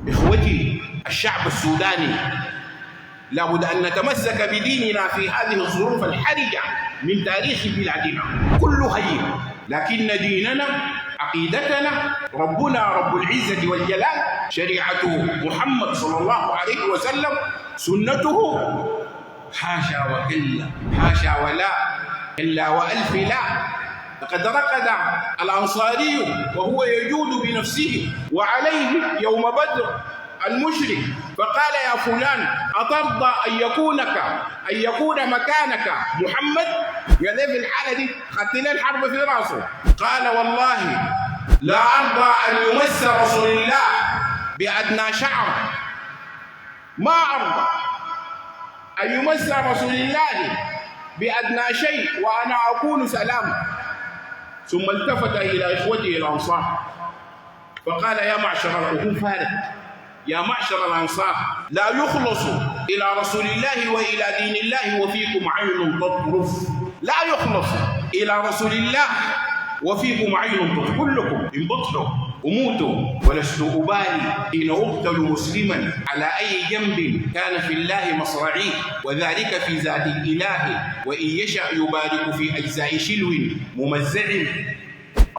إخوتي، الشعب السوداني لابد أن نتمسك بديننا في هذه الظروف الحرجة من تاريخ بلادنا. كل خير، لكن ديننا، عقيدتنا، ربنا رب العزة والجلال، شريعة محمد صلى الله عليه وسلم، سنته، حاشا وكلا، حاشا ولا، إلا وألف لا. لقد رقد الأنصاري وهو يجود بنفسه وعليه يوم بدر المشرك، فقال يا فلان أترضى أن يكون مكانك محمد؟ قال له في الحالة دي خدتنا الحرب في راسه. قال والله لا أرضى أن يمس رسول الله بأدنى شعر، ما أرضى أن يمس رسول الله بأدنى شيء وأنا أكون سلاما. ثم التفت إلى إخوته الأنصار فقال يا معشر الأخوة، يا معشر الأنصار، لا يخلص إلى رسول الله وإلى دين الله وفيكم عين تطرف. لا يخلص إلى رسول الله وفيكم عين تطرف. كلكم انبطحوا وموتوا ولست أبالي حين أقتل مسلما على أي جنب كان في الله مصرعي، وذلك في ذات الإله، وإن يشأ يبارك في أجزاء شلو ممزع.